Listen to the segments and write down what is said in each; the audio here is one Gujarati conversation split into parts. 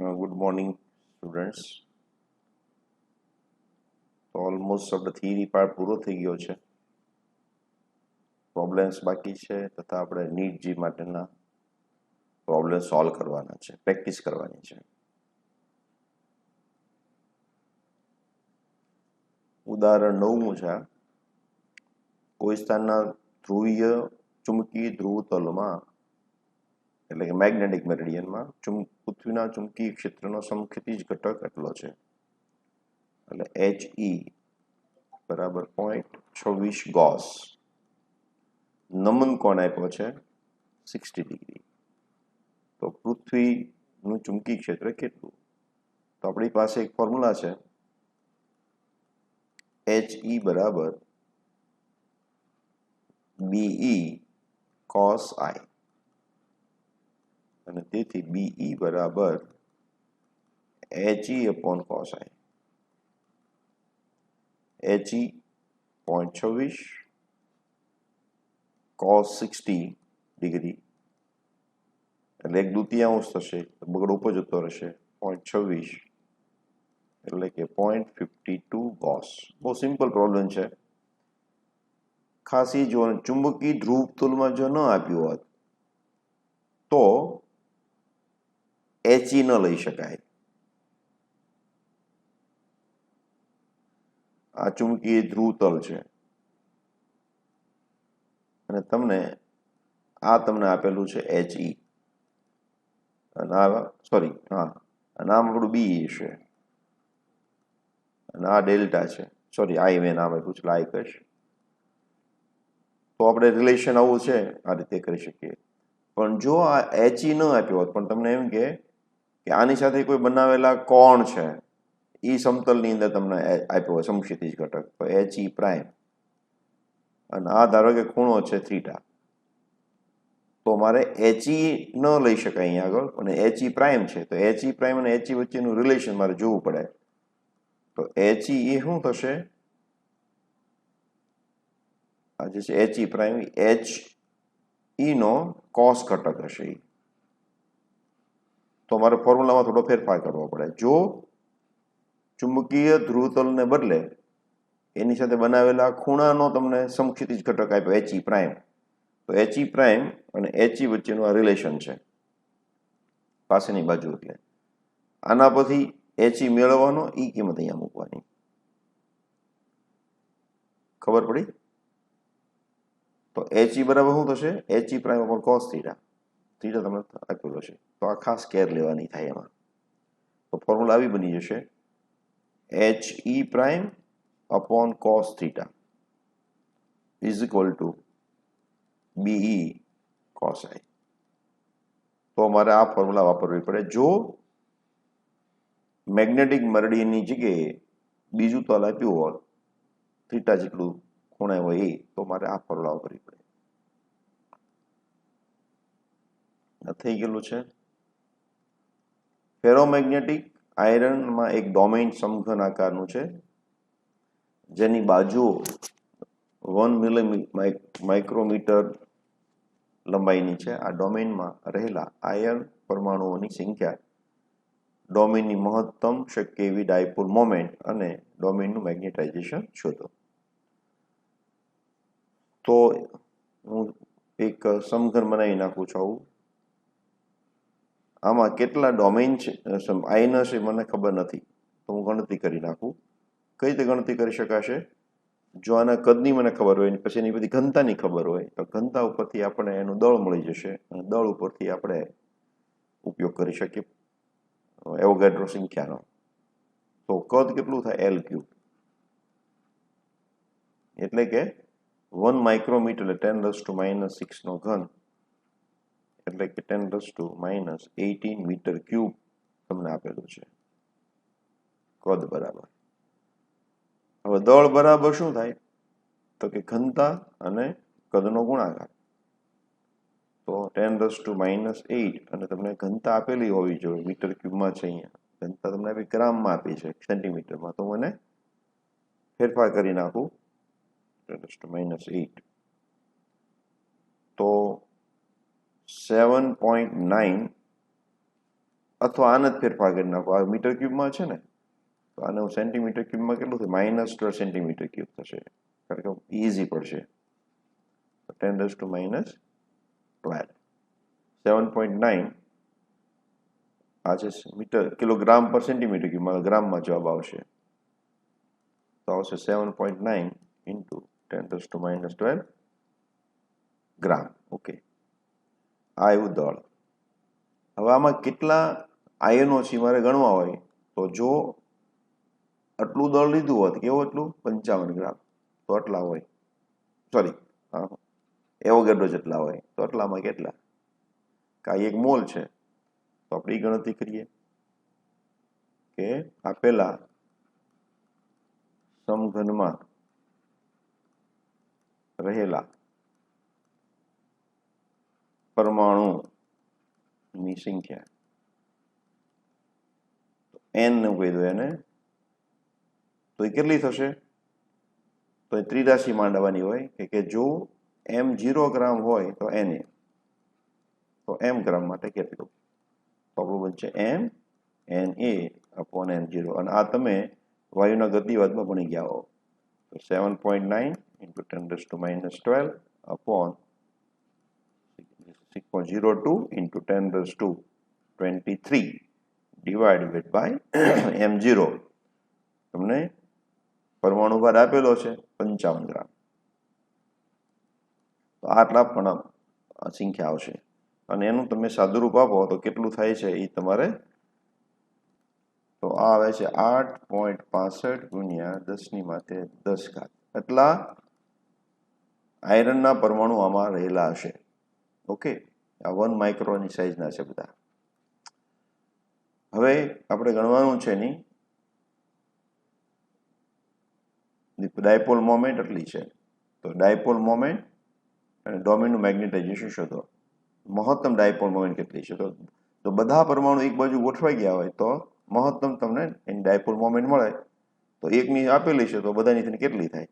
Good morning, students. તો ઓલમોસ્ટ આપણે થિયરી પાર્ટ પૂરો થઈ ગયો છે. પ્રોબ્લેમ્સ બાકી છે તથા આપણે નીટ જી માટેના પ્રોબ્લેમ સોલ્વ કરવાના છે, પ્રેક્ટિસ કરવાની છે. ઉદાહરણ 9 છે. કોઈ સ્થાનના ધ્રુવીય ચુંબકીય ધ્રુવતલમાં એટલે કે મેગ્નેટિક મેરિડિયનમાં પૃથ્વીના ચુંબકીય ક્ષેત્રનો સમક્ષિતિજ ઘટક એટલો છે. એટલે HE બરાબર 0.26 ગોસ. નમન કોણ આપ્યો છે 60 ડિગ્રી. તો પૃથ્વીનું ચુંબકીય ક્ષેત્ર કેટલું? તો આપણી પાસે એક ફોર્મ્યુલા છે HE બરાબર BE cos I અને તેથી BE બરાબર HE upon cos I. HE 0.26 cos 60 degree એટલે 1/2 થશે, બગડો ઉપર જતો રહેશે 0.26 એટલે કે 0.52 ગોસ. બહુ સિમ્પલ પ્રોબ્લેમ છે. ખાસ એ જો ચુંબકીય ધ્રુવતલમાં જો ન આપ્યું હોત તો HE ન લઈ શકાય. આ ચુંબકીય ધ્રુવતલ છે અને તમને આપેલું છે HE અને આ સોરી હા અને આમ આપણું BE છે અને આ ડેલ્ટા છે. સોરી આઈ મેં નામ આપ્યું છે, આઈ કહીશ. તો આપણે રિલેશન આવું છે આ રીતે કરી શકીએ. પણ જો આ HE ન આપ્યો હોત પણ તમને એમ કે આની સાથે કોઈ બનાવેલા કોણ છે એ સમતલની અંદર તમને આપ્યો હોય સમક્ષિતિજ ઘટક, તો HE પ્રાઇમ અને આ ધારો કે ખૂણો છે થીટા, તો મારે HE ન લઈ શકાય અહીંયા આગળ અને HE પ્રાઇમ છે, તો HE પ્રાઇમ અને HE વચ્ચેનું રિલેશન મારે જોવું પડે. તો HE એ શું થશે? આ જે છે HE પ્રાઇમ HE નો કોસ ઘટક હશે. તો મારે ફોર્મ્યુલામાં થોડો ફેરફાર કરવો પડે. જો ચુંબકીય ધ્રુવતલને બદલે એની સાથે બનાવેલા ખૂણાનો તમને સમક્ષિતિજ ઘટક આપ્યો HE પ્રાઇમ, તો HE પ્રાઇમ અને HE વચ્ચેનું આ રિલેશન છે પાસેની બાજુ. એટલે આના પરથી HE મેળવવાનો એ કિંમત અહીંયા મૂકવાની. ખબર પડી? તો HE બરાબર શું થશે? HE prime upon cos theta. Theta તમને આપેલો છે તો આ ખાસ કેર લેવાની થાય એમાં. તો ફોર્મ્યુલા આવી બની જશે HE prime upon cos theta is equal two BE cos I. તો મારે આ ફોર્મ્યુલા વાપરવી પડે. જો મેગ્નેટિક મેરિડિયનની જગ્યાએ બીજું તલ આપ્યું હોત થીટા જેટલું ખૂણે હોય તો મારે આ ફોર્મ્યુલા વાપરવી પડે. થઈ ગયેલું છે. ફેરોમેગ્નેટિક આયરનમાં એક ડોમેઇન સમઘન આકારનું છે જેની બાજુઓ 1 માઇક્રોમીટર લંબાઈની છે. આ ડોમેઇનમાં રહેલા આયર્ન પરમાણુઓની સંખ્યા, ડોમેઇનની મહત્તમ શક્ય એવી ડાયપોલ મોમેન્ટ અને ડોમેઇનનું મેગ્નેટાઇઝેશન શોધો. તો હું એક સમઘન બનાવી નાખું છું. આમાં કેટલા ડોમેઇન છે આયન છે મને ખબર નથી, તો હું ગણતરી કરી નાખું. કઈ રીતે ગણતરી કરી શકાશે? જો આના કદની મને ખબર હોય પછી એની બધી ઘનતાની ખબર હોય તો ઘનતા ઉપરથી આપણે એનું દળ મળી જશે અને દળ ઉપરથી આપણે ઉપયોગ કરી શકીએ એવોગાડ્રો સંખ્યાનો. તો કદ કેટલું થાય? L3 એટલે કે 1 માઇક્રોમીટર એટલે 10⁻⁻⁶ નો ઘન એટલે કે 10⁻⁻18 મીટર ક્યુબ તમને આપેલું છે કદ બરાબર. હવે દળ બરાબર શું થાય? તો કે ઘનતા અને કદનો ગુણાકાર. તો 10⁻⁸ અને તમને ઘનતા આપેલી હોવી જોઈએ મીટર ક્યુબમાં છે. અહીંયા ઘનતા તમને આપી ગ્રામમાં આપી છે સેન્ટીમીટરમાં, તો મને ફેરફાર કરી નાખું 10⁻⁸. તો 7.9 અથવા આને જ ફેરફાર કરી નાખો. આ મીટર ક્યુબમાં છે ને, તો આને હું સેન્ટીમીટર ક્યુબમાં કેટલું થશે? -12 સેન્ટીમીટર ક્યુબ થશે, કારણ કે ઇઝી પડશે. 10⁻⁻12 7.9 આ છે મીટર, કિલોગ્રામ પર સેન્ટીમીટર ક્યુબમાં ગ્રામમાં જવાબ આવશે. તો આવશે 7.9 ઇન્ટુ 10⁻12 ગ્રામ. ઓકે, આ એવું દળ. હવે આમાં કેટલા આયનો છે મારે ગણવા હોય, તો જો આટલું દળ લીધું હોત, કેવું એટલું 55 ગ્રામ, તો આટલા હોય, સોરી એવોગાડ્રો જેટલા હોય, તો આટલામાં કેટલા? કાંઈ એક મોલ છે, તો આપણે ગણતરી કરીએ કે આપેલા સમઘનમાં રહેલા પરમાણુની સંખ્યા n નું કહી દો એને, તો એ કેટલી થશે? તો એ ત્રિરાશી માંડવાની હોય કે જો m0 ગ્રામ હોય તો Na, તો m ગ્રામ માટે કેટલું? તો આપણું બનશે m/Na/n0, અને આ તમે વાયુના ગતિવાદમાં ભણી ગયા હો. તો 7.9 into 10⁻12 upon 6.02 into 10⁻23 divided by m0. તમને પરમાણુ ભાર આપેલો છે 55 ગ્રામ, તો આટલા પણ સંખ્યા આવશે. અને એનું તમે સાદુરૂપ આપો તો કેટલું થાય છે એ તમારે, તો આ આવે છે 8.65 ગુણ્યા 10⁻10. એટલા આયરનના પરમાણુ આમાં રહેલા હશે. ઓકે, આ 1 માઇક્રોની સાઈઝના છે બધા. હવે આપણે ગણવાનું છે એની ડાયપોલ મોમેન્ટ એટલી છે. તો ડાયપોલ મોમેન્ટ અને ડોમેનનું મેગ્નેટાઇઝેશન શોધો. મહત્તમ ડાયપોલ મોમેન્ટ કેટલી છે? તો બધા પરમાણુ એક બાજુ ગોઠવાઈ ગયા હોય તો મહત્તમ તમને એની ડાયપોલ મોમેન્ટ મળે. તો એકની આપેલી છે, તો બધાની કેટલી થાય?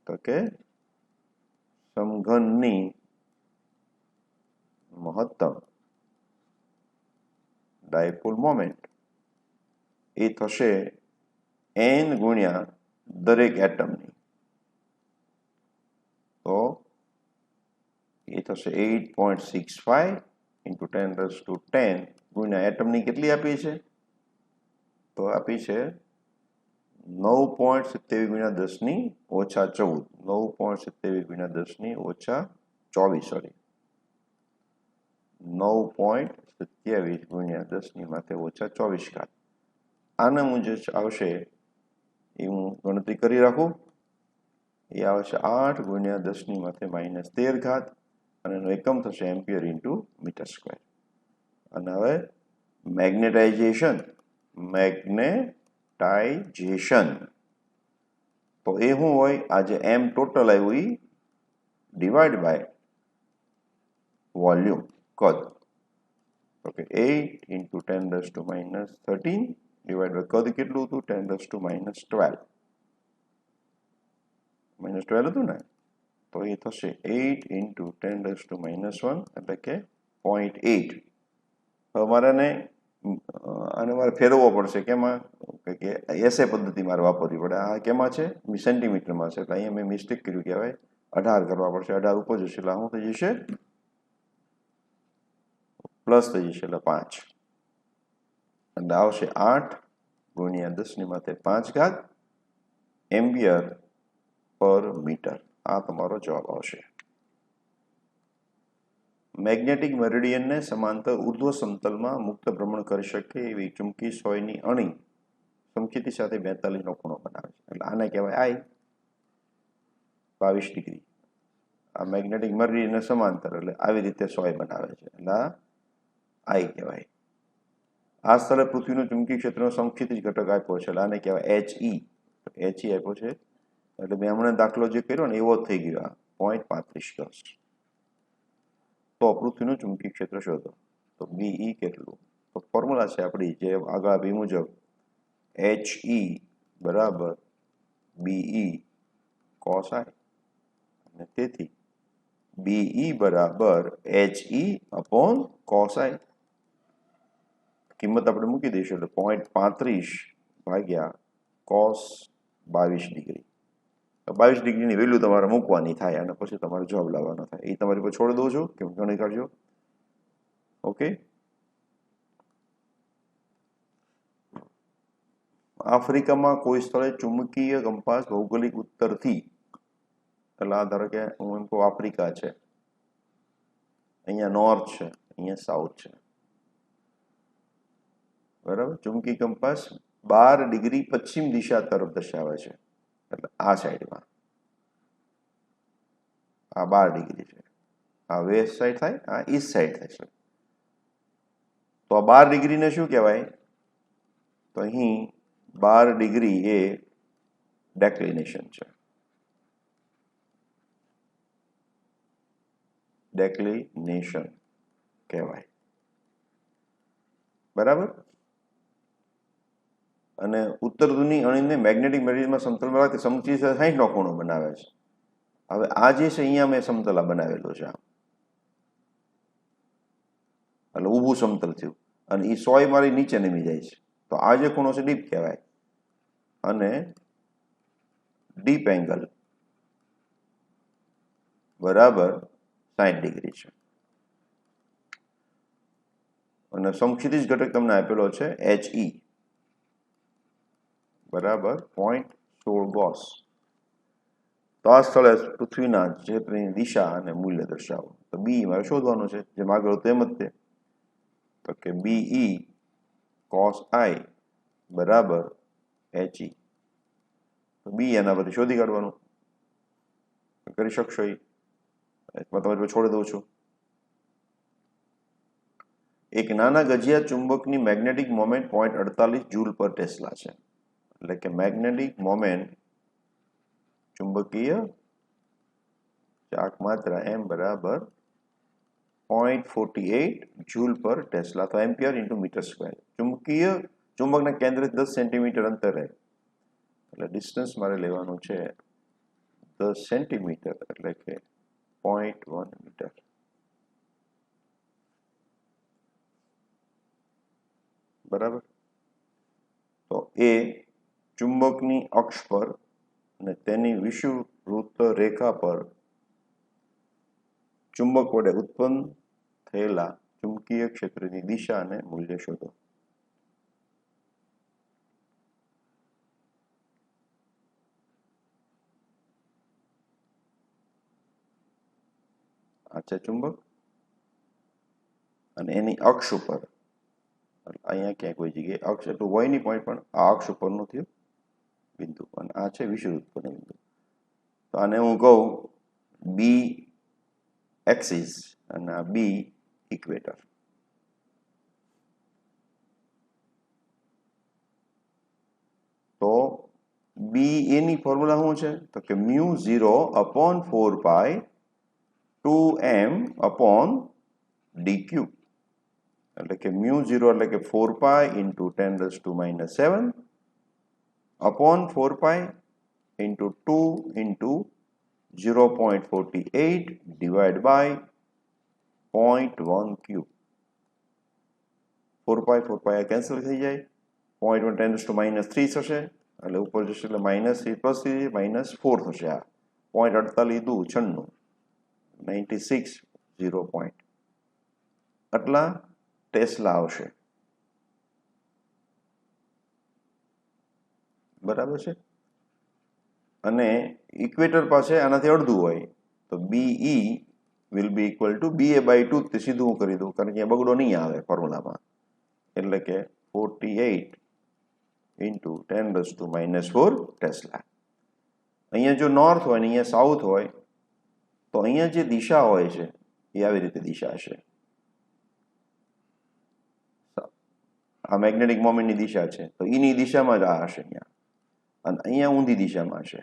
તો કે સમઘનની મહત્તમ ડાયપોલ મોમેન્ટ એ થશે n ગુણ્યા દરેક એટમની. તો એ થશે 8.65 into 10⁻10 ગુણ્યા એટમની કેટલી આપી છે? તો આપી છે 9.27 ગુણ્યા 10⁻14. 9.27 ગુણ્યા 10⁻24, સોરી 9.27 ગુણ્યા 10⁻24. આના મુજબ આવશે એ હું ગણતરી કરી રાખું. એ આવશે 8 ગુણ્યા 10⁻−13, અને એનો એકમ થશે એમ્પિયર ઇન્ટુ મીટર સ્ક્વેર. અને હવે મેગ્નેટાઇઝેશન તો એ શું હોય? આ જે એમ ટોટલ આવ્યું એ ડિવાઈડ બાય વોલ્યુમ, કદ. ઓકે, 8 ઇન્ટુ 10⁻13 ડિવાઈડ બાય કદ કેટલું હતું? 10⁻12 હતું ને, તો એ થશે 8 ઇન્ટુ 10⁻1 એટલે કે 0.8. હવે મારે આને મારે ફેરવવો પડશે. કેમાં? કે એસએ પદ્ધતિ મારે વાપરવી પડે. આ કેમાં છે? સેન્ટીમીટરમાં છે, એટલે અહીંયા મેં મિસ્ટેક કર્યું, કહેવાય 18 કરવા પડશે. 18 ઉપર જશે એટલે શું થઈ જશે? પ્લસ થઈ જશે, એટલે 5. એટલે આવશે 8 ગુણ્યા 10⁻5 એમ્પિયર પર મીટર. આ તમારો જવાબ આવશે. મેગ્નેટિક મેરિડિયનને સમાંતર ઉર્ધ્વ સમતલમાં મુક્ત ભ્રમણ કરી શકે એવી ચુંબકી સોયની અણી સમચિતિ સાથે 42નો ખૂણો બનાવે છે. એટલે આને કહેવાય આઈ, 22 ડિગ્રી. આ મેગ્નેટિક મેરિડિયનને સમાંતર એટલે આવી રીતે સોય બનાવે છે, એટલે આ આઈ કહેવાય. આ સ્થળે પૃથ્વીનું ચુંબકીય ક્ષેત્રનો સમક્ષિતિજ ઘટક આપ્યો છે, એટલે આને કહેવાય HE. HE આપ્યો છે, એટલે મેં હમણાં દાખલો જે કર્યો ને એવો જ થઈ ગયો. આ 0.35 તો પૃથ્વીનું ચુંબકીય ક્ષેત્ર શોધો. તો BE કેટલું? તો ફોર્મ્યુલા છે આપણી જે આગળ આપી મુજબ, HE બરાબર BE cos I, અને તેથી BE બરાબર HE upon cos I. કિંમત આપણે મૂકી દઈશું એટલે 0.35 ભાગ્યા cos 22 ડિગ્રી. 22 ડિગ્રીની વેલ્યુ તમારે મૂકવાની થાય અને પછી તમારે જવાબ લાવવાનો થાય. એ તમારી પર છોડી દઉં છું કે ગણી કાઢજો. ઓકે. આફ્રિકામાં કોઈ સ્થળે ચુંબકીય કંપાસ ભૌગોલિક ઉત્તરથી, એટલે આ ધારો કે હું એમ કહું આફ્રિકા છે, અહીંયા નોર્થ છે, અહીંયા સાઉથ છે, બરાબર. ચુંબકીય કંપાસ 12 ડિગ્રી પશ્ચિમ દિશા તરફ દર્શાવે છે, એટલે આ સાઈડમાં આ 12 ડિગ્રી છે, આ વેસ્ટ સાઈડ થાય, આ ઈસ્ટ સાઈડ થાય છે. તો આ 12 ડિગ્રીને શું કહેવાય? તો અહીં 12 ડિગ્રી એ ડેક્લિનેશન છે. ડેક્લિનેશન કહેવાય, બરાબર. અને ઉત્તર ધ્રુવની અણીને મેગ્નેટિક મટીરિયલમાં સમતલમાં રાખી સમચી 60 નો ખૂણો બનાવે છે. હવે આ જે છે અહીંયા મેં સમતલા બનાવેલું છે, એટલે ઊભું સમતલ થયું અને એ 100 મારી નીચે નમી જાય છે. તો આ જે ખૂણો છે ડીપ કહેવાય અને ડીપ એંગલ બરાબર 60 ડિગ્રી છે. અને સમક્ષિતિજ ઘટક તમને આપેલો છે HE બરાબર 0.16 ગોસ. તો આ સ્થળે પૃથ્વીના ક્ષેત્રની દિશા અને મૂલ્ય દર્શાવો. તો બી મારે શોધવાનું છે, જેમ આગળ હતું એમ જ તે. તો કે BE cos I બરાબર HE. તો બી એના પરથી શોધી કાઢવાનું. કરી શકશો એ તમારી પર છોડી દઉં છું. એક નાના ગજિયા ચુંબકની મેગ્નેટિક મોમેન્ટ 0.48 જૂલ પર ટેસ્લા છે. એટલે કે મેગ્નેટિક મોમેન્ટ ચુંબકીય ચાક માત્રા m બરાબર 0.48 જૂલ પર ટેસ્લા, તો એમ્પિયર ઇન્ટુ મીટર સ્ક્વેર. ચુંબકના કેન્દ્રથી 10 સેન્ટીમીટર અંતરે, એટલે ડિસ્ટન્સ મારે લેવાનું છે 10 સેન્ટીમીટર, એટલે કે 0.1 મીટર. બરાબર. તો એ ચુંબકની અક્ષ પર અને તેની વિષુવવૃત્ત રેખા પર ચુંબક વડે ઉત્પન્ન થયેલા ચુંબકીય ક્ષેત્રની દિશા અને મૂલ્ય શોધો. આ છે ચુંબક અને એની અક્ષ ઉપર, અહીંયા ક્યાંય કોઈ જગ્યાએ અક્ષ એટલું હોય નહીં પોઈન્ટ, પણ આ અક્ષ ઉપરનું થયું બિંદુ અને આ છે વિષુવવૃત્તનું બિંદુ. તો આને હું કહું બી એક્સિસ અને આ બી ઇક્વેટર. તો બી એની ફોર્મ્યુલા શું છે? તો કે μ0/4π 2m upon dq. એટલે કે μ0 એટલે કે 4π into 10⁻⁻⁷ upon 4π into 2 into 0.48 divided by 0.1 cube. 4π આ કેન્સલ થઈ જાય, 0.1 10⁻³ થશે, એટલે ઉપર જશે એટલે -3 + 3 -4 થશે. આ 0.48 દુ 96 96 0 પોઈન્ટ આટલા ટેસ્લા આવશે. બરાબર છે. અને ઇક્વેટર પાસે આનાથી અડધું હોય તો BE will be equal to BA/2. તે સીધું હું કરી દઉં, કારણ કે અહીંયા બગડો નહીં આવે ફોર્મ્યુલામાં. એટલે કે 48 into 10⁻⁴ ટેસ્લા. અહીંયા જો નોર્થ હોય ને અહીંયા સાઉથ હોય તો અહીંયા જે દિશા હોય છે એ આવી રીતે દિશા હશે. આ મેગ્નેટિક મોમેન્ટની દિશા છે, તો એની દિશામાં જ આ હશે અહીંયા, અને અહીંયા ઊંધી દિશામાં હશે.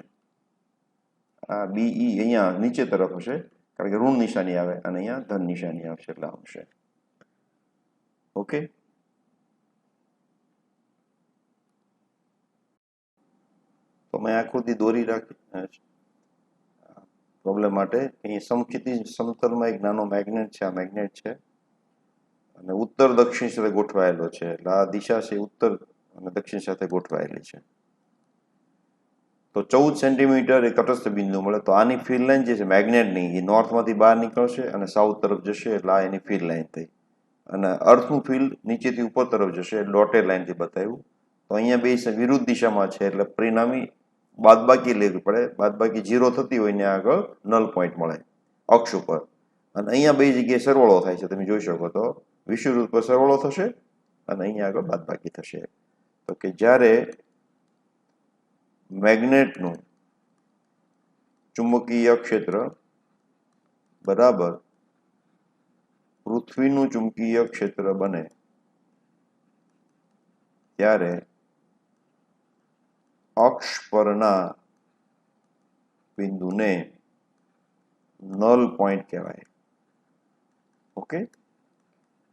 આ BE અહીંયા નીચે તરફ હશે, કારણ કે ઋણ નિશાની આવે, અને અહીંયા ધન નિશાની આવશે, એટલે આવશે. ઓકે. તો મેં આકૃતિ દોરી રાખી પ્રોબ્લેમ માટે. અહીં સમક્ષિતિજ સમતલમાં એક નાનો મેગ્નેટ છે. આ મેગ્નેટ છે અને ઉત્તર દક્ષિણ સાથે ગોઠવાયેલો છે, એટલે આ દિશા છે ઉત્તર અને દક્ષિણ સાથે ગોઠવાયેલી છે. તો 14 સેન્ટીમીટર એ તટસ્થ બિંદુ મળે. તો આની ફીલ્ડ લાઈન જે છે મેગ્નેટની એ નોર્થમાંથી બહાર નીકળશે અને સાઉથ તરફ જશે, એટલે આ એની ફીલ્ડ લાઈન થઈ. અને અર્થનું ફિલ્ડ નીચેથી ઉપર તરફ જશે, ડોટેડ લાઈનથી બતાવ્યું. તો અહીંયા બે વિરુદ્ધ દિશામાં છે, એટલે પરિણામી બાદબાકી લેવી પડે. બાદબાકી 0 થતી હોય ને આગળ નલ પોઈન્ટ મળે અક્ષ ઉપર. અને અહીંયા બે જગ્યાએ સરવાળો થાય છે, તમે જોઈ શકો. તો વિષુવવૃત્ત પર સરવાળો થશે અને અહીંયા આગળ બાદબાકી થશે. તો કે જ્યારે મેગ્નેટનું ચુંબકીય ક્ષેત્ર બરાબર પૃથ્વીનું ચુંબકીય ક્ષેત્ર બને ત્યારે અક્ષ પરના બિંદુને નલ પોઈન્ટ કહેવાય. ઓકે,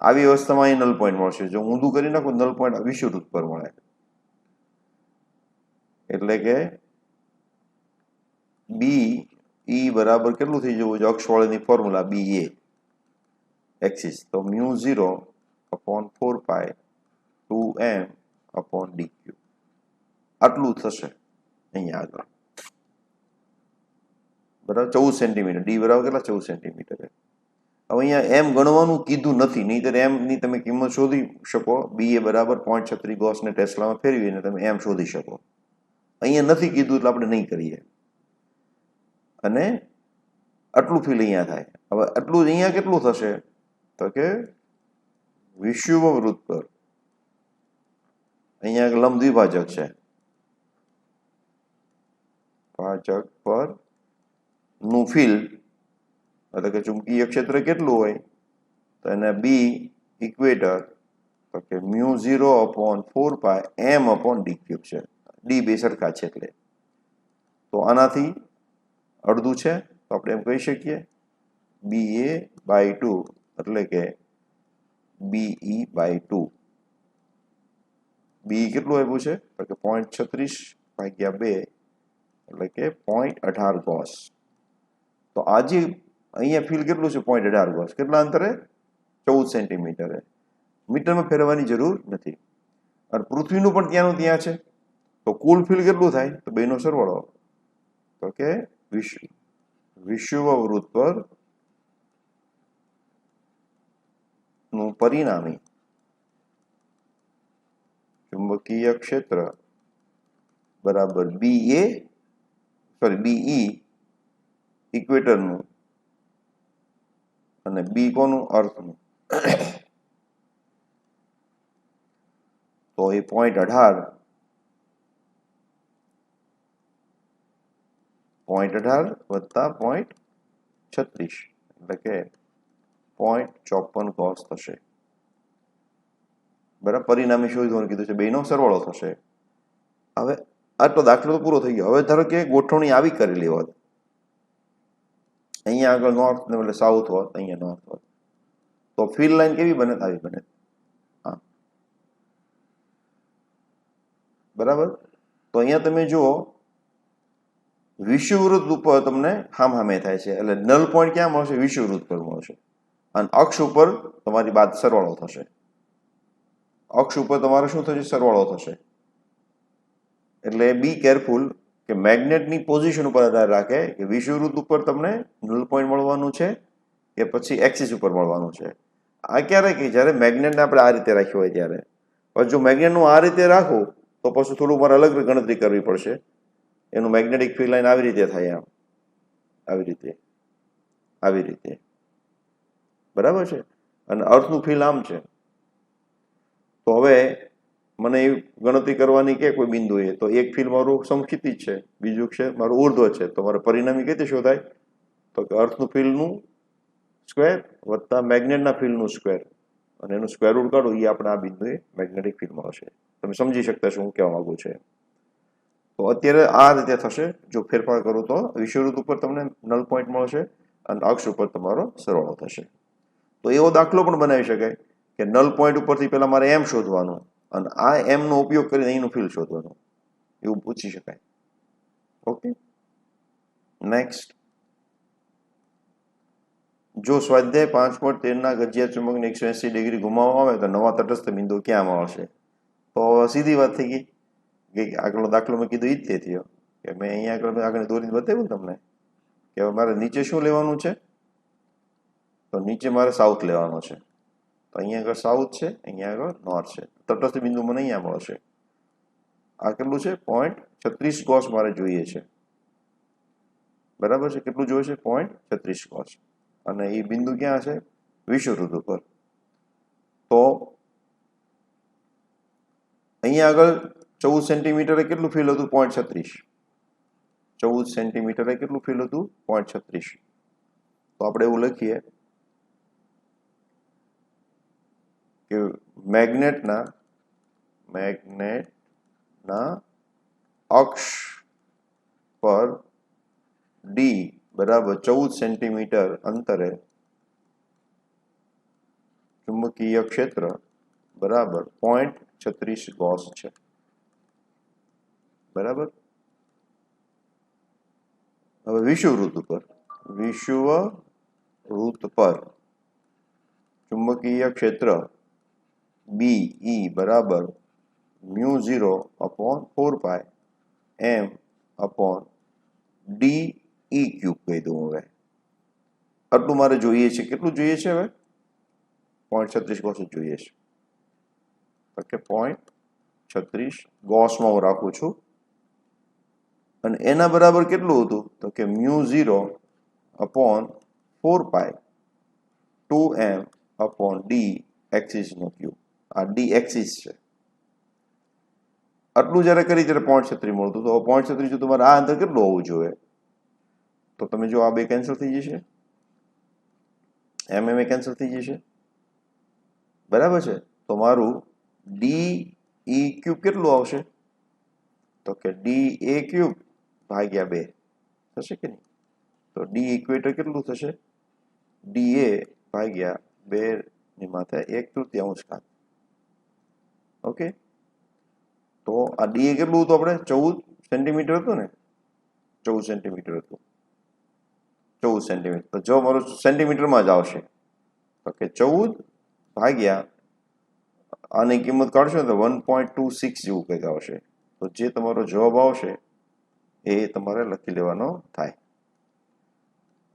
આવી અવસ્થામાં અહીં નલ પોઈન્ટ મળશે. જો ઊંધું કરી નાખું નલ પોઈન્ટ વિષુવવૃત્ત પર મળે. એટલે કે બી ઈ બરાબર કેટલું થઈ જવું છે? અક્ષવાળાની ફોર્મ્યુલા બી એ એક્સિસ, તો μ0/4π2m/dq આટલું થશે અહીંયા આગળ. બરાબર, 14 સેન્ટીમીટર. ડી બરાબર કેટલા? 14 સેન્ટીમીટર. હવે અહીંયા એમ ગણવાનું કીધું નથી, નહીંતર એમની તમે કિંમત શોધી શકો. બી એ બરાબર 0.36 ગોસને ટેસ્લામાં ફેરવીને તમે એમ શોધી શકો. અહીંયા નથી કીધું એટલે આપણે નહીં કરીએ. અને આટલું ફીલ અહીંયા થાય. હવે આટલું અહીંયા કેટલું થશે? તો કે વિષુવવૃત્ત પર અહીંયા લંબ દ્વિભાજક છે, ભાજક પર નું ફિલ્ડ એટલે કે ચુંબકીય ક્ષેત્ર કેટલું હોય? તો એને બી ઇક્વેટર, તો કે μ0/4πm/dq છે. ડી બે સરખા છે એટલે. તો આનાથી અડધું છે, તો આપણે એમ કહી શકીએ BA/2 એટલે કે BE/2. બી કેટલું આપ્યું છે? તો કે 0.36/2 એટલે કે 0.18 ગોસ. તો આજે અહીંયા ફીલ કેટલું છે? 0.18 ગોસ. કેટલા અંતરે? 14 સેન્ટીમીટરે. મીટરમાં ફેરવવાની જરૂર નથી. અને પૃથ્વીનું પણ ત્યાંનું ત્યાં છે, તો કુલ ફીલ કેટલું થાય? તો બેનો સરવાળો. તો કે વિષુવવૃત્ત પર નું પરિણામી ચુંબકીય ક્ષેત્ર બરાબર BE ઇક્વેટરનું અને બી કોનું? અર્થનું. તો એ 0.18 વત્તા 0.36 એટલે કે 0.54 ગોસ થશે. બરાબર, પરિણામી શોધવાનું કીધું છે, બેનો સરવાળો થશે. હવે આટલો દાખલો તો પૂરો થઈ ગયો. હવે ધારો કે ગોઠવણી આવી કરેલી હોત, અહીંયા આગળ નોર્થ એટલે સાઉથ હોત, અહીંયા નોર્થ હોત, તો ફીલ્ડ લાઈન કેવી બને? આવી બને. હા, બરાબર. તો અહીંયા તમે જુઓ વિષુવવૃત્ત ઉપર તમને હામે થાય છે, એટલે નલ પોઈન્ટ ક્યાં મળશે? વિષુવવૃત્ત પર મળશે. અને અક્ષ ઉપર તમારી બાદ સરવાળો થશે. અક્ષ ઉપર તમારે શું થશે? સરવાળો થશે. એટલે બી કેરફુલ કે મેગ્નેટની પોઝિશન ઉપર આધાર રાખે કે વિષુવવૃત્ત ઉપર તમને નલ પોઈન્ટ મળવાનું છે કે પછી એક્સિસ ઉપર મળવાનું છે. આ ક્યારે કે જ્યારે મેગ્નેટને આપણે આ રીતે રાખ્યું હોય ત્યારે. પણ જો મેગ્નેટનું આ રીતે રાખું તો પછી થોડું મારે અલગ ગણતરી કરવી પડશે. એનું મેગ્નેટિક ફીલ્ડ લાઈન આવી રીતે થાય, આમ આવી રીતે, આવી રીતે. બરાબર છે. અને અર્થનું ફીલ્ડ આમ છે. તો હવે મને એ ગણતરી કરવાની કે કોઈ બિંદુએ, તો એક ફીલ્ડ મારું સમક્ષિતિજ છે, બીજું છે મારું ઉર્ધ્વ છે. તો મારે પરિણામી કઈ રીતે શોધાય? તો કે અર્થનું ફીલ્ડનું સ્ક્વેર વત્તા મેગ્નેટના ફીલ્ડનું સ્ક્વેર, અને એનું સ્ક્વેર રૂટ કાઢું, એ આપણે આ બિંદુએ મેગ્નેટિક ફીલ્ડમાં હશે. તમે સમજી શકતા છો હું કહેવા માંગુ છે. તો અત્યારે આ રીતે થશે. જો ફેરફાર કરું તો વિષુવવૃત્ત ઉપર તમને નલ પોઈન્ટ મળશે અને અક્ષ ઉપર તમારો સરવાળો થશે. તો એવો દાખલો પણ બનાવી શકાય કે નલ પોઈન્ટ ઉપરથી પહેલા મારે એમ શોધવાનું અને આ એમનો ઉપયોગ કરીને અહીંનું ફીલ્ડ શોધવાનું, એવું પૂછી શકાય. Okay, next. જો સ્વાધ્યાય 5.13 ગજિયા ચુંબકને 180 ડિગ્રી ઘુમાવવામાં આવે તો નવા તટસ્થ બિંદુ ક્યાં મળશે? તો સીધી વાત થઈ ગઈ કે આગળનો દાખલો મેં કીધું ઈ જ તે થયો કે મેં અહીંયા આગળ દોરીને બતાવ્યું તમને કે હવે મારે નીચે શું લેવાનું છે, તો નીચે મારે સાઉથ લેવાનો છે. તો અહીંયા આગળ સાઉથ છે, અહીંયા આગળ નોર્થ છે. તટસ્થ બિંદુ મને અહીંયા મળશે. આ કેટલું છે? 0.36 ગોસ મારે જોઈએ છે. બરાબર છે? કેટલું જોઈએ છે? 0.36 ગોસ. અને એ બિંદુ ક્યાં છે? વિષુવવૃત્ત ઉપર. તો અહીંયા આગળ 14 સેન્ટીમીટરે કેટલું ફીલ હતું? 0.36. 14 સેન્ટીમીટરે કેટલું ફીલ હતું? 0.36. તો આપણે એવું લખીએ કે મેગ્નેટના અક્ષ પર ડી બરાબર 14 સેન્ટીમીટર અંતરે ચુંબકીય ક્ષેત્ર બરાબર 0.36 ગોસ છે. બરાબર. હવે વિષુવવૃત્ત પર ચુંબકીય ક્ષેત્ર BE બરાબર μ0/4π m/d/e ક્યુબ કહી દઉં. હવે આટલું મારે જોઈએ છે. કેટલું જોઈએ છે? હવે 0.36 ગોસ જ જોઈએ છે. ઓકે, 0.36 ગોસમાં હું રાખું છું. અને એના બરાબર કેટલું હતું? તો કે μ0/4π 2m/d એક્સિસ નો ક્યુબ. આ ડી એક્સિસ છે. આટલું જ્યારે કરી ત્યારે 0.36 મળતું. તો 0.36 તમારે આ અંતર કેટલું હોવું જોઈએ? તો તમે જો આ બે કેન્સલ થઈ જશે, એમ એ કેન્સલ થઈ જશે. બરાબર છે? તો મારું DE ક્યુબ કેટલું આવશે? તો કે DA ક્યુબ ભાગ્યા 2 થશે કે નહીં? તો ડી ઇક્વેટર કેટલું થશે? DA ભાગ્યા 2 ની માથે 1/3 ઘાત. ઓકે, તો આ ડી કેટલું હતું? આપણે 14 સેન્ટીમીટર હતું ને? 14 સેન્ટીમીટર હતું. 14 સેન્ટીમીટર. તો જો મારું સેન્ટીમીટરમાં જ આવશે તો કે 14 ભાગ્યા આની કિંમત કાઢશો ને તો 1.26 જેવું કંઈક આવશે. તો જે તમારો જવાબ આવશે એ તમારે લખી લેવાનો થાય.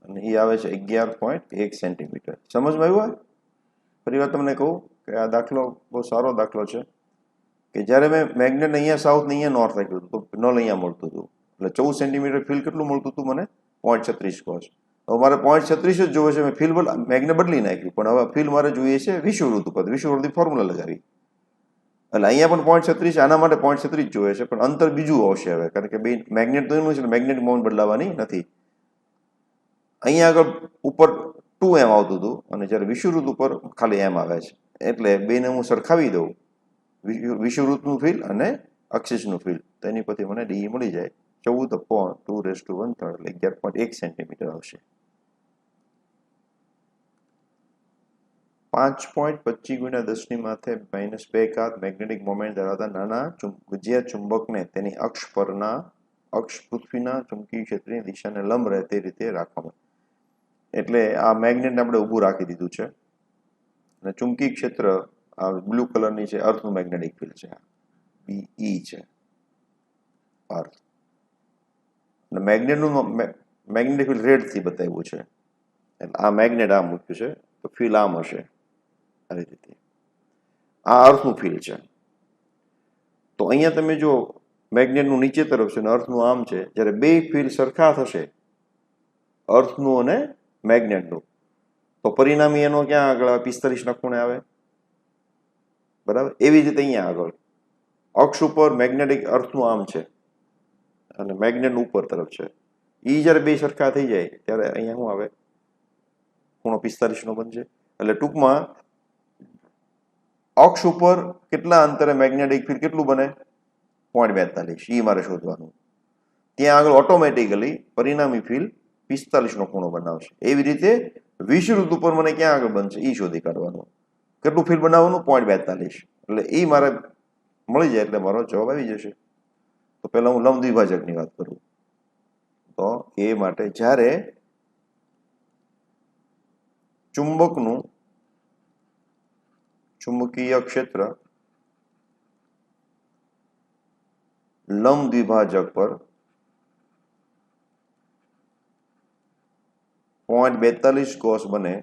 અને એ આવે છે 11.1 સેન્ટીમીટર. સમજમાં આવ્યું? ફરી વાર તમને કહું કે આ દાખલો બહુ સારો દાખલો છે કે જ્યારે મેં મેગ્નેટ અહીંયા સાઉથ ને અહીંયા નોર્થ રાખ્યું હતું તો નલ અહીંયા મળતું હતું. એટલે 14 સેન્ટીમીટર ફીલ કેટલું મળતું હતું મને? 0.36 ગોસ. હવે મારે 0.36 જ જોઈએ છે. મેં ફીલ મેગ્નેટ બદલી નાખ્યું, પણ હવે ફીલ મારે જોઈએ છે વિષુવવૃત્ત ઉપર. વિષુવવૃત્તની ફોર્મ્યુલા લગાવી. એટલે અહીંયા પણ 0.36, આના માટે 0.36 જોઈએ છે, પણ અંતર બીજું આવશે હવે, કારણ કે બે મેગ્નેટ તો એનું છે, મેગ્નેટિક મોમેન્ટ બદલાવાની નથી. અહીંયા આગળ ઉપર 2m આવતું હતું અને જ્યારે વિષુવવૃત્ત ઉપર ખાલી m આવે છે. એટલે બેને હું સરખાવી દઉં, વિષુવવૃત્તનું ફીલ અને અક્ષિસનું ફીલ, તો એની પરથી મને ડી મળી જાય. 14/2⁻1/3 એટલે 11.1 સેન્ટીમીટર આવશે. 5.25 × 10⁻² મેગ્નેટિક મોમેન્ટ ધરાવતા નાના ગુજિયા ચુંબકને તેની અક્ષ પૃથ્વીના ચુંબકીય ક્ષેત્રની દિશાને લંબ રહે તે રીતે રાખવામાં. એટલે આ મેગ્નેટને આપણે ઊભું રાખી દીધું છે અને ચુંબકીય ક્ષેત્ર આ બ્લુ કલરની છે, અર્થનું મેગ્નેટિક ફિલ્ડ છે, BE છે અર્થ. અને મેગ્નેટનું મેગ્નેટિક ફિલ્ડ રેડથી બતાવ્યું છે. એટલે આ મેગ્નેટ આમ મૂક્યું છે તો ફિલ્ડ આમ હશે. આવી રીતે આ અર્થનું ફિલ્ડ છે. તો અહીંયા તમે જો મેગ્નેટનું નીચે તરફ છે અને અર્થનું આમ છે. જ્યારે બે ફિલ્ડ સરખા થશે, અર્થનું અને મેગ્નેટનું, તો પરિણામી એનો ક્યાં આગળ 45 ખૂણે આવે. બરાબર. એવી જ રીતે અહીંયા આગળ અક્ષ ઉપર મેગ્નેટિક અર્થનું આમ છે અને મેગ્નેટનું ઉપર તરફ છે. એ જ્યારે બે સરખા થઈ જાય ત્યારે અહીંયા શું આવે? ખૂણો 45 બનશે. એટલે ટૂંકમાં અક્ષ ઉપર કેટલા અંતરે મેગ્નેટિક ફિલ્ડ કેટલું બને? 0.42. એ મારે શોધવાનું. ત્યાં આગળ ઓટોમેટિકલી પરિણામી ફિલ્ડ 45 ખૂણો બનાવશે. એવી રીતે વિષુવવૃત્ત ઉપર મને ક્યાં આગળ બનશે એ શોધી કાઢવાનું. કેટલું ફિલ્ડ બનાવવાનું? 0.42. એટલે એ મારે મળી જાય એટલે મારો જવાબ આવી જશે. તો પહેલા હું લંબ દ્વિભાજકની વાત કરું. તો એ માટે જ્યારે ચુંબકનું ચુંબકીય ક્ષેત્ર લંબ દ્વિભાજક પર 0.42 ગોસ બને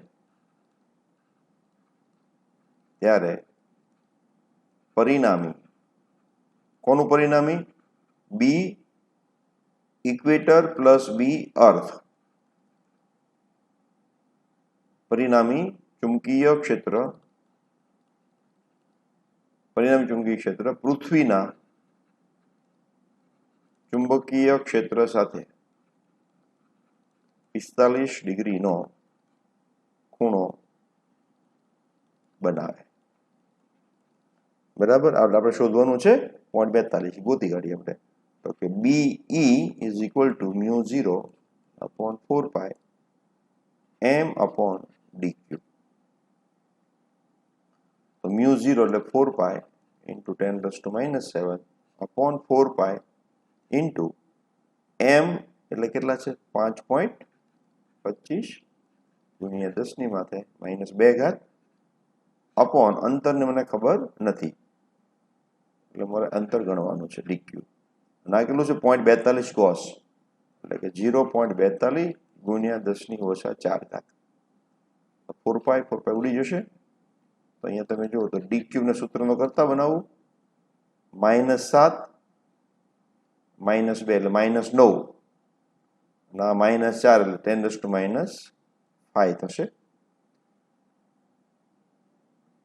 ત્યારે પરિણામી કોનું પરિણામી બી ઇક્વેટર પ્લસ બી અર્થ પરિણામી ચુંબકીય ક્ષેત્ર પૃથ્વીના ચુંબકીય ક્ષેત્ર સાથે 45 ડિગ્રીનો ખૂણો બનાવે બરાબર આપણે શોધવાનું છે 0.42 ગોતી કાઢીએ આપણે તો કે B E is equal to mu 0 upon 4 pi M upon D cube તો મ્યુ 0 એટલે 4 pi into 10⁻⁻⁷ upon 4 pi into M એટલે કેટલા છે 5.25 ગુણ્યા 10⁻⁻² અપોન અંતરને મને ખબર નથી એટલે મારે અંતર ગણવાનું છે ડીક્યુ અને આ કેટલું છે 0.42 ગોસ એટલે કે 0.42 ગુણ્યા 10⁻⁴ 4 પાઈ ઉડી જશે તો અહીંયા તમે જુઓ તો ડીક્યુ ને સૂત્રનો કરતા બનાવું -7 -2 એટલે -9 ના -4 એટલે 10⁻⁵ થશે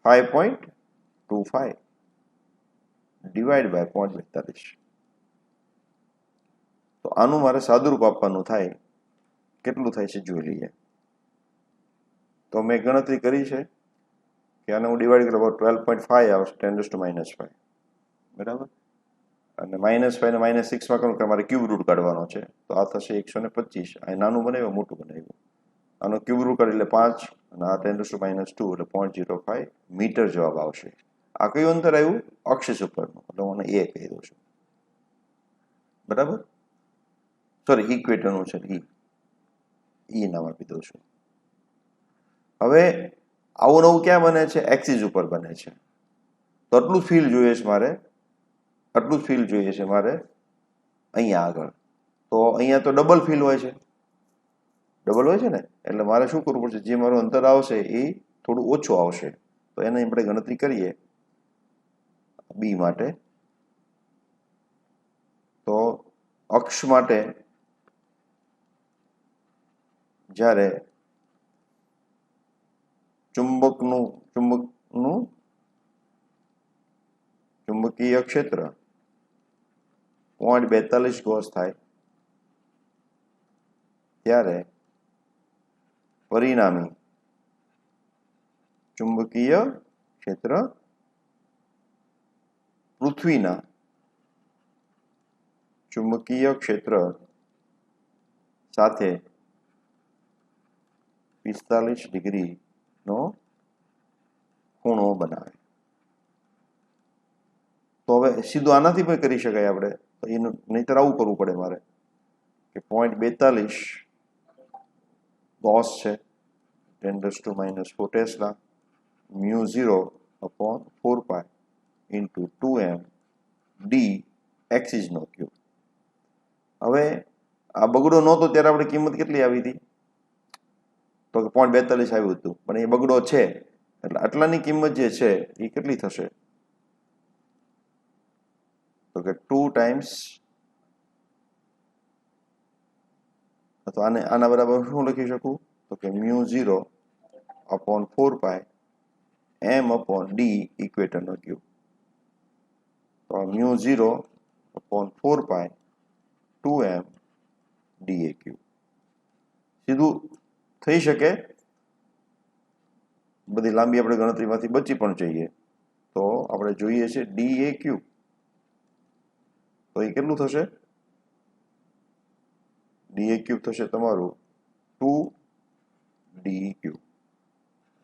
5.25 ડિવાઈડ બાય 0.42 તો આનું મારે સાદુરૂપ આપવાનું થાય કેટલું થાય છે જોઈ લઈએ તો મેં ગણતરી કરી છે કે આને હું ડિવાઈડ કરું 12.5 આવશે 10⁻⁵ બરાબર અને -5 ને -6 માં કરું કે મારે ક્યુબ રૂટ કાઢવાનો છે તો આ થશે 125 આ નાનું બનાવ્યું મોટું બનાવ્યું આનો ક્યુબ રૂટ કાઢી એટલે 5 અને આ 10⁻² એટલે 0.05 મીટર જવાબ આવશે આ કયું અંતર આવ્યું અક્ષિસ ઉપરનું એટલે હું એ કહી દઉં છું બરાબર સોરી ઇક્વેટરનું છે ઈ નામ આપી દઉં છું હવે આવું નવું ક્યાં બને છે એક્સિસ ઉપર બને છે તો આટલું ફીલ જોઈએ છે મારે અહીંયા આગળ તો અહીંયા તો ડબલ ફીલ હોય છે ને એટલે મારે શું કરવું પડશે જે મારું અંતર આવશે એ થોડું ઓછું આવશે તો એને આપણે ગણતરી કરીએ બી માટે તો અક્ષ માટે જ્યારે ચુંબકીય ક્ષેત્ર 0.42 ગોસ થાય ત્યારે પરિણામી ચુંબકીય ક્ષેત્ર પૃથ્વીના ચુંબકીય ક્ષેત્ર સાથે 45 ડિગ્રીનો ખૂણો બનાવે તો હવે સીધું આનાથી પણ કરી શકાય આપણે તો એનું નહીતર આવું કરવું પડે મારે કે 0.42 ગોસ છે 10⁻⁴ tesla mu 0 upon 4 pi into 2m D એક્સિસનો ક્યુબ હવે આ બગડો નહોતો ત્યારે આપણે કિંમત કેટલી આવી હતી તો કે 0.42 આવ્યું હતું પણ એ બગડો છે એટલે આટલાની કિંમત જે છે એ કેટલી થશે તો કે 2 ટાઈમ્સ અથવા આના બરાબર શું લખી શકું તો કે mu 0 upon 4 pi M upon D ઇક્વેટરનો cube તો મ્યુ 0 અપોન 4 પાઈ 2m ડી એ ક્યુબ સીધું થઈ શકે બધી લાંબી આપણે ગણતરીમાંથી બચી પણ જઈએ તો આપણે જોઈએ છે ડી એ ક્યુબ તો એ કેટલું થશે ડી એ ક્યુબ થશે તમારું 2d ક્યુબ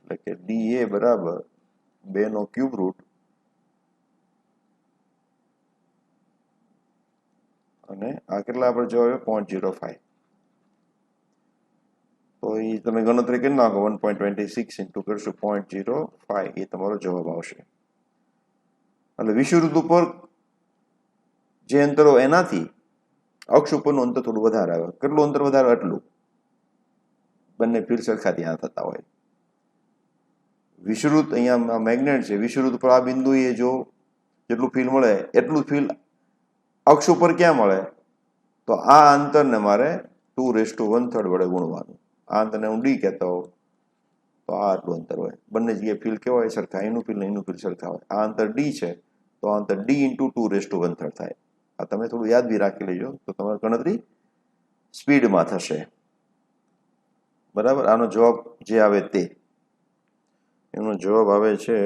એટલે કે ડી એ બરાબર 2 નો ક્યુબ રૂટ અને આ કેટલા આપણે જવાબ 0.05 તો તો એ તમે ગણતરી કરી નાખો 1.26 ઇન્ટુ કરશો 0.05 એ તમારો જવાબ આવશે. એટલે વિષુવવૃત્ત ઉપર જે અંતરો એનાથી અક્ષ ઉપરનું અંતર થોડું વધારે આવે. કેટલું અંતર વધારે? આટલું. બંને ફીલ્ડ સરખા ત્યાં થતા હોય. વિષુવવૃત્ત અહીંયા મેગ્નેટ છે, વિષુવવૃત્ત ઉપર આ બિંદુએ જો જેટલું ફીલ્ડ મળે એટલું ફીલ્ડ અક્ષ ઉપર ક્યાં મળે? તો આ અંતરને મારે 2⁻1/3 વડે ગુણવાનું. આ અંતરને હું ડી કહેતો હોઉં તો આ આટલું અંતર હોય. બંને જગ્યાએ ફીલ્ડ કેવા હોય? સરખા. એનું ફીલ્ડ એનું ફીલ્ડ સરખા હોય. આ અંતર ડી છે તો આ અંતર ડી ઇન્ટુ 2⁻1/3 થાય. આ તમે થોડું યાદ બી રાખી લેજો તો તમારી ગણતરી સ્પીડમાં થશે. બરાબર. આનો જવાબ જે આવે તે, એનો જવાબ આવે છે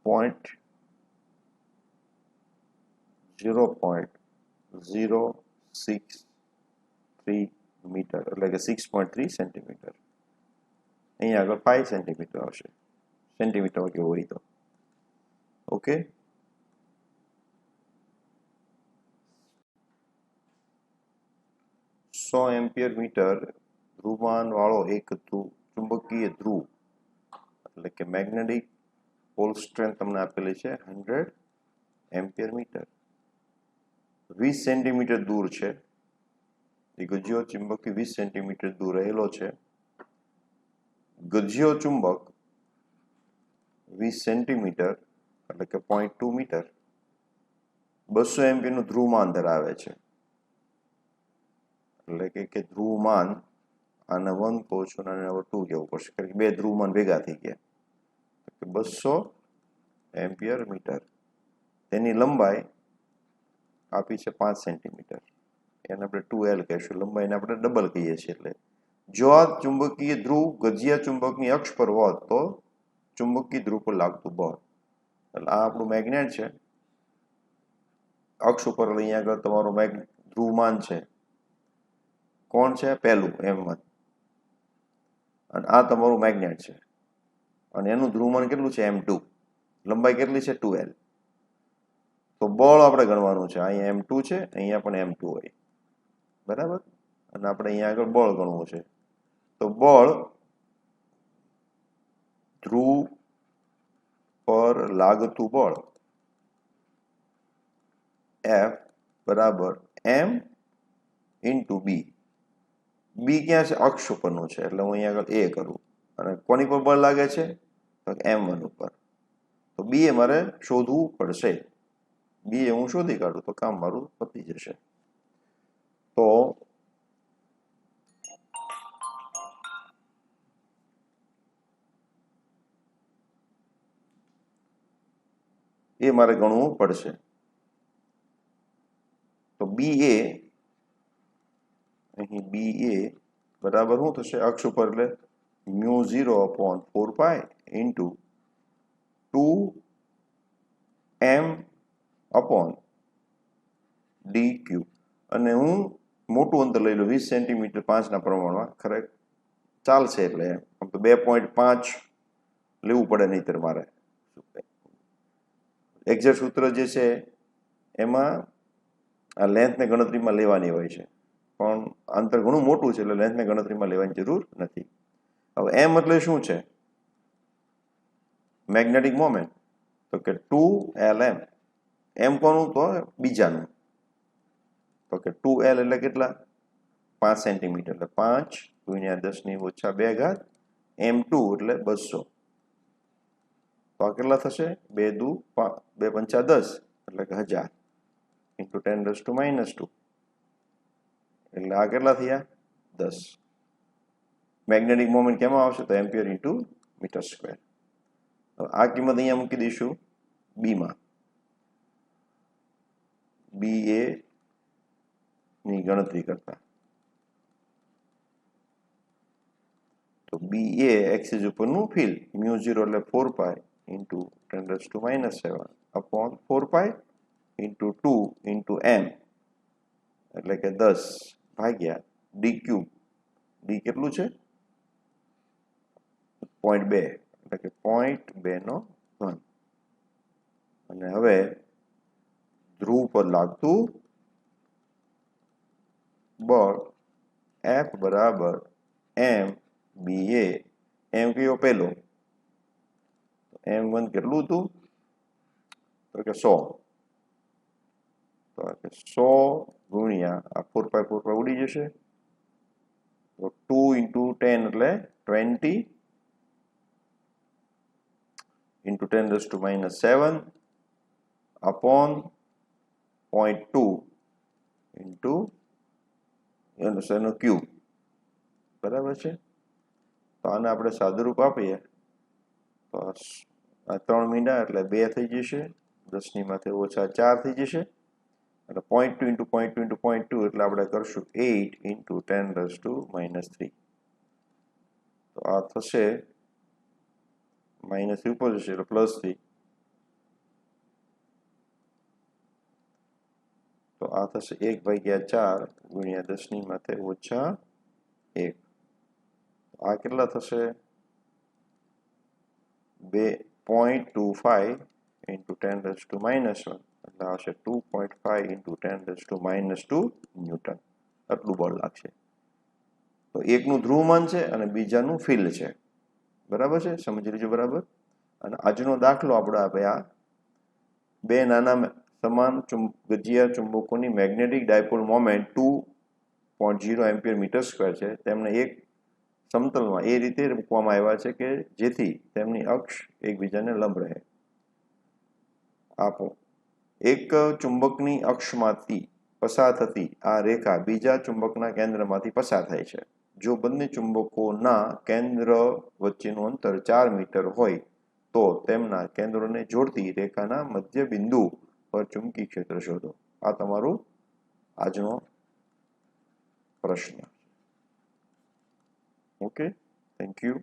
0.063 મીટર, એટલે કે 6.3 સેન્ટીમીટર. અહીંયા આગળ 5 સેન્ટીમીટર આવશે. સેન્ટીમીટરમાં કેવું હોય તો ઓકે. એમ્પિયર મીટર ધ્રુવમાન વાળો એક ચુંબકીય ધ્રુવ, એટલે કે મેગ્નેટિક પોલ સ્ટ્રેન્થ તમને આપેલી છે 100 એમ્પિયર મીટર. 20 સેન્ટીમીટર દૂર છે. એ ગજ્યો ચુંબકી 20 સેન્ટીમીટર દૂર રહેલો છે. ગજ્યો ચુંબક 20 સેન્ટીમીટર એટલે કે 0.2 મીટર 200 એમ્પિયરનું ધ્રુવમાન ધરાવે છે. એટલે કે ધ્રુવમાન, આને 1 કહો છો અને 2 કહેવું પડશે, કારણ કે બે ધ્રુવમાન ભેગા થઈ ગયા. 200 એમ્પિયર મીટર. તેની લંબાઈ આપી છે 5 સેન્ટીમીટર. એને આપણે 2L કહીશું. લંબાઈને આપણે ડબલ કહીએ છીએ. એટલે જો આ ચુંબકીય ધ્રુવ ગજિયા ચુંબકની અક્ષ પર હોત તો ચુંબકીય ધ્રુવ પર લાગતું બળ, એટલે આ આપણું મેગ્નેટ છે અક્ષ ઉપર. અહીંયા આગળ તમારું ધ્રુવમાન છે. કોણ છે? પહેલું M1. અને આ તમારું મેગ્નેટ છે અને એનું ધ્રુવમાન કેટલું છે? M2. લંબાઈ કેટલી છે? 2L. તો બળ આપણે ગણવાનું છે. અહીંયા M2 છે, અહીંયા પણ M2 હોય. બરાબર. અને આપણે અહીંયા આગળ બળ ગણવું છે. તો બળ ધ્રુવ પર લાગતું બળ F બરાબર M ઇન્ટુ બી. બી ક્યાં છે? અક્ષ ઉપરનું છે, એટલે હું અહીંયા આગળ એ કરું. અને કોની પર બળ લાગે છે? તો M1 ઉપર. તો બી એ મારે શોધવું પડશે. બી એ હું શોધી કાઢું તો કામ મારું પતી જશે. તો એ મારે ગણવું પડશે. તો બી એ અહીં બી એ બરાબર શું થશે? અક્ષ ઉપર એટલે μ0/4π ઇન્ટુ 2m/d3. અને હું મોટું અંતર લઈ લઉં 20 સેન્ટીમીટર 5ના પ્રમાણમાં. ખરેખર ચાલશે. એટલે આમ તો 2.5 લેવું પડે, નહીતર મારે એક્ઝેક્ટ સૂત્ર જે છે એમાં આ લેન્થને ગણતરીમાં લેવાની હોય છે, પણ અંતર ઘણું મોટું છે એટલે લેન્થને ગણતરીમાં લેવાની જરૂર નથી. હવે એમ એટલે શું છે? Magnetic moment. તો કે 2Lm. એમ કોનું? તો બીજાનું. તો કે 2L એટલે કેટલા? 5 સેન્ટીમીટર. એટલે 5 × 10⁻². M2 એટલે 200. તો આ કેટલા થશે? 2 દુ 2 પંચા 10 એટલે કે 1000 ઇન્ટુ 10⁻². એટલે આ કેટલા થયા? 10. મેગ્નેટિક મોમેન્ટ કેમાં આવશે? તો એમ્પિયર ઇન્ટુ મીટર સ્ક્વેર. આ કિંમત અહીંયા મૂકી દઈશું બીમાં. બી એ ની ગણતરી કરતા. તો બી એ એક્સિસ ઉપરનું ફિલ્ડ μ0 એટલે 4π ઇન્ટુ 10⁻⁷/4π ઇન્ટુ 2 ઇન્ટુ m એટલે કે 10 ભાગ્યા d3. ડી કેટલું છે? 0.2 એટલે કે 0.2 ઘન. અને હવે ધ્રુવ પર લાગતું બળ F બરાબર M BA M કયો પહેલો M1 કેટલું હતું તો કે 100 તો 100 ગુણ્યા આ 4 ઉડી જશે તો 2 into 10 એટલે 20 into 10 raised to minus 7 upon 0.2 into એનો ક્યુબ બરાબર છે તો આને આપણે સાદુરૂપ આપીએ તો આ 3 મીંડા એટલે 2 થઈ જશે 10 ની માથે ઓછા 4 થઈ જશે એટલે 0.2 into 0.2 into 0.2 એટલે આપણે કરશું 8 into 10 raised to minus 3 તો આ થશે માઇનસ ઉપર જશે એટલે પ્લસ 3 તો આ થશે 1/4 ગુણ્યા 10 ની માથે ઓછા 1 આ કેટલા થશે 0.25 into 10 raised to minus 1 એટલે આવશે 2.5 into 10 raised to minus 2 newton આટલું બળ લાગશે તો એકનું ધ્રુવમાન છે અને બીજાનું ફિલ્ડ છે બરાબર છે સમજી લીધું બરાબર અને આજનો દાખલો આપણે આપ્યા બે નાના સમાન ગજિયા ચુંબકોની magnetic dipole moment 2.0 ampere metre square છે તેમને એક સમતલમાં એ રીતે મૂકવામાં આવ્યા છે કે જેથી તેમની અક્ષ એકબીજાને લંબ રહે આપો એક ચુંબકની અક્ષમાંથી પસાર થતી આ રેખા બીજા ચુંબકના કેન્દ્રમાંથી પસાર થાય છે જો બંને ચુંબકોના કેન્દ્ર વચ્ચેનું અંતર 4 મીટર હોય તો તેમના કેન્દ્રોને જોડતી રેખાના મધ્ય બિંદુ પર ચુંબકી ક્ષેત્ર શોધો આ તમારું આજનો પ્રશ્ન ઓકે થેન્ક યુ